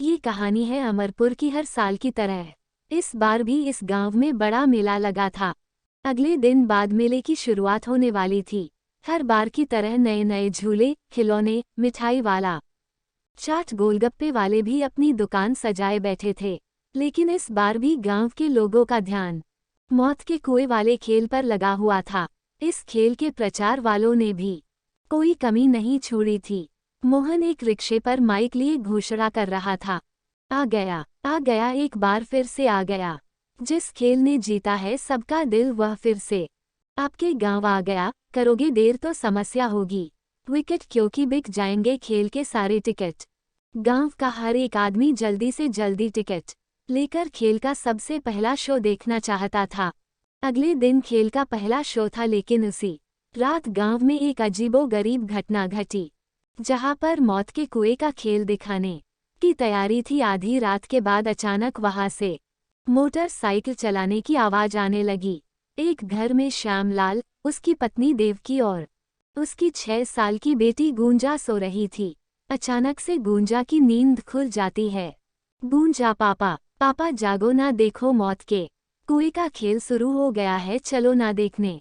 ये कहानी है अमरपुर की हर साल की तरह। इस बार भी इस गांव में बड़ा मेला लगा था। अगले दिन बाद मेले की शुरुआत होने वाली थी। हर बार की तरह नए नए झूले, खिलौने, मिठाई वाला, चाट, गोलगप्पे वाले भी अपनी दुकान सजाए बैठे थे। लेकिन इस बार भी गांव के लोगों का ध्यान मौत के कुएं वाले खेल पर लगा हुआ था। इस खेल के प्रचार वालों ने भी कोई कमी नहीं छोड़ी थी। मोहन एक रिक्शे पर माइक लिए घोषणा कर रहा था, आ गया, एक बार फिर से आ गया। जिस खेल ने जीता है सबका दिल, वह फिर से आपके गांव आ गया। करोगे देर तो समस्या होगी। विकेट क्योंकि बिक जाएंगे खेल के सारे टिकट। गांव का हर एक आदमी जल्दी से जल्दी टिकट लेकर खेल का सबसे पहला शो देखना चाहता था। अगले दिन खेल का पहला शो था, लेकिन उसी रात गांव में एक अजीबोगरीब घटना घटी। जहां पर मौत के कुएं का खेल दिखाने की तैयारी थी, आधी रात के बाद अचानक वहां से मोटरसाइकिल चलाने की आवाज आने लगी। एक घर में श्यामलाल, उसकी पत्नी देवकी और उसकी 6 साल की बेटी गूंजा सो रही थी। अचानक से गूंजा की नींद खुल जाती है। गूंजा, पापा पापा जागो ना, देखो मौत के कुएं का खेल शुरू हो गया है, चलो ना देखने।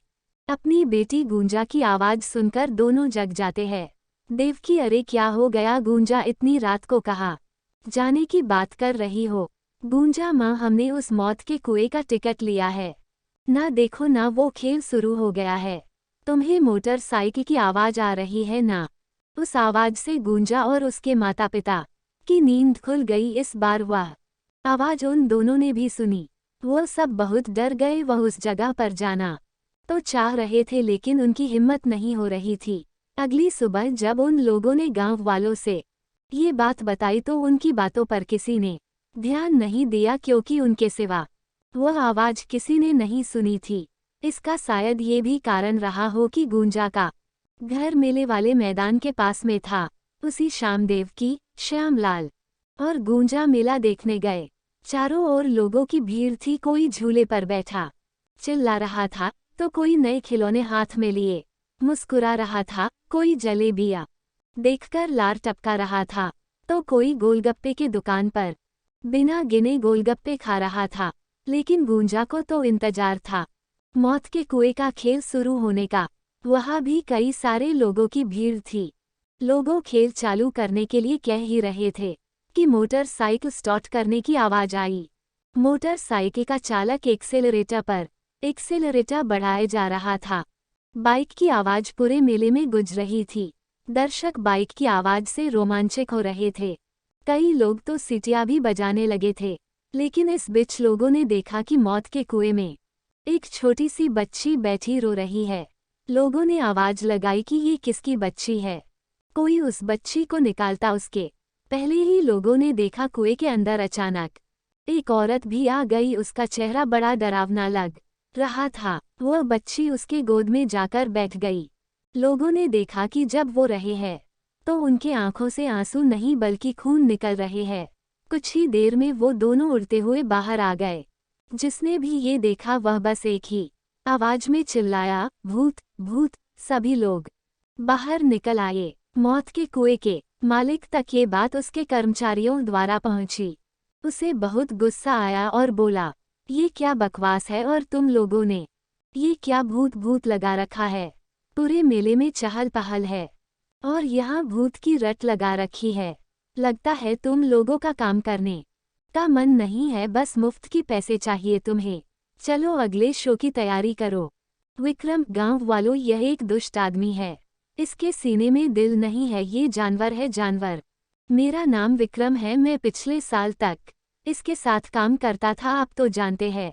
अपनी बेटी गूंजा की आवाज सुनकर दोनों जग जाते हैं। देवकी, अरे क्या हो गया गूंजा, इतनी रात को कहाँ जाने की बात कर रही हो? गूंजा, माँ हमने उस मौत के कुएं का टिकट लिया है ना, देखो ना वो खेल शुरू हो गया है। तुम्हें मोटरसाइकिल की आवाज आ रही है ना? उस आवाज से गूंजा और उसके माता पिता की नींद खुल गई। इस बार वह आवाज उन दोनों ने भी सुनी। वो सब बहुत डर गए। वह उस जगह पर जाना तो चाह रहे थे, लेकिन उनकी हिम्मत नहीं हो रही थी। अगली सुबह जब उन लोगों ने गांव वालों से ये बात बताई तो उनकी बातों पर किसी ने ध्यान नहीं दिया, क्योंकि उनके सिवा वह आवाज किसी ने नहीं सुनी थी। इसका शायद ये भी कारण रहा हो कि गूंजा का घर मेले वाले मैदान के पास में था। उसी शाम देवकी, श्यामलाल और गूंजा मेला देखने गए। चारों ओर लोगों की भीड़ थी। कोई झूले पर बैठा चिल्ला रहा था तो कोई नए खिलौने हाथ में लिए मुस्कुरा रहा था। कोई जलेबियां देखकर लार टपका रहा था तो कोई गोलगप्पे की दुकान पर बिना गिने गोलगप्पे खा रहा था। लेकिन गूंजा को तो इंतजार था मौत के कुएं का खेल शुरू होने का। वहां भी कई सारे लोगों की भीड़ थी। लोगों खेल चालू करने के लिए कह ही रहे थे कि मोटरसाइकिल स्टार्ट करने की आवाज आई। मोटरसाइकिल का चालक एक्सेलरेटर बढ़ाए जा रहा था। बाइक की आवाज पूरे मेले में गूंज रही थी। दर्शक बाइक की आवाज से रोमांचित हो रहे थे। कई लोग तो सीटियां भी बजाने लगे थे। लेकिन इस बीच लोगों ने देखा कि मौत के कुएं में एक छोटी सी बच्ची बैठी रो रही है। लोगों ने आवाज लगाई कि ये किसकी बच्ची है, कोई उस बच्ची को निकालता। उसके पहले ही लोगों ने देखा कुएं के अंदर अचानक एक औरत भी आ गई। उसका चेहरा बड़ा डरावना लग रहा था। वह बच्ची उसके गोद में जाकर बैठ गई। लोगों ने देखा कि जब वो रहे हैं तो उनके आंखों से आंसू नहीं बल्कि खून निकल रहे हैं। कुछ ही देर में वो दोनों उड़ते हुए बाहर आ गए। जिसने भी ये देखा वह बस एक ही आवाज में चिल्लाया, भूत भूत। सभी लोग बाहर निकल आए। मौत के कुएं के मालिक तक ये बात उसके कर्मचारियों द्वारा पहुंची। उसे बहुत गुस्सा आया और बोला, ये क्या बकवास है और तुम लोगों ने ये क्या भूत भूत लगा रखा है? पूरे मेले में चहल पहल है और यहाँ भूत की रट लगा रखी है। लगता है तुम लोगों का काम करने का मन नहीं है, बस मुफ्त की पैसे चाहिए तुम्हें। चलो अगले शो की तैयारी करो। विक्रम, गांव वालों, यह एक दुष्ट आदमी है। इसके सीने में दिल नहीं है, ये जानवर है, जानवर। मेरा नाम विक्रम है। मैं पिछले साल तक इसके साथ काम करता था। आप तो जानते हैं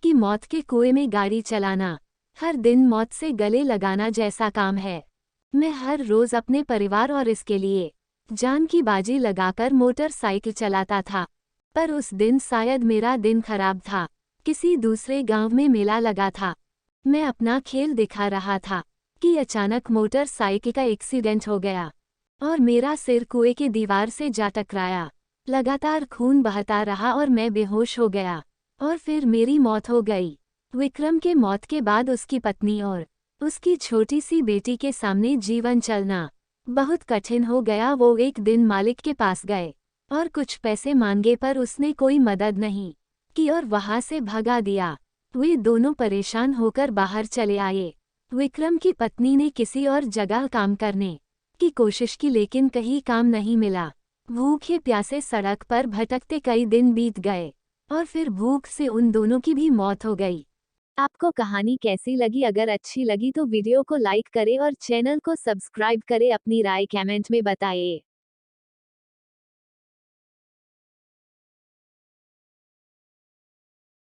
कि मौत के कुएं में गाड़ी चलाना हर दिन मौत से गले लगाना जैसा काम है। मैं हर रोज अपने परिवार और इसके लिए जान की बाजी लगाकर मोटरसाइकिल चलाता था। पर उस दिन शायद मेरा दिन खराब था। किसी दूसरे गांव में मेला लगा था। मैं अपना खेल दिखा रहा था कि अचानक मोटरसाइकिल का एक्सीडेंट हो गया और मेरा सिर कुएं के दीवार से जा टकराया। लगातार खून बहता रहा और मैं बेहोश हो गया और फिर मेरी मौत हो गई। विक्रम के मौत के बाद उसकी पत्नी और उसकी छोटी सी बेटी के सामने जीवन चलना बहुत कठिन हो गया। वो एक दिन मालिक के पास गए और कुछ पैसे मांगे पर उसने कोई मदद नहीं की और वहां से भगा दिया। वे दोनों परेशान होकर बाहर चले आए। विक्रम की पत्नी ने किसी और जगह काम करने की कोशिश की लेकिन कहीं काम नहीं मिला। भूखे प्यासे सड़क पर भटकते कई दिन बीत गए और फिर भूख से उन दोनों की भी मौत हो गई। आपको कहानी कैसी लगी? अगर अच्छी लगी तो वीडियो को लाइक करें और चैनल को सब्सक्राइब करें। अपनी राय कमेंट में बताएं।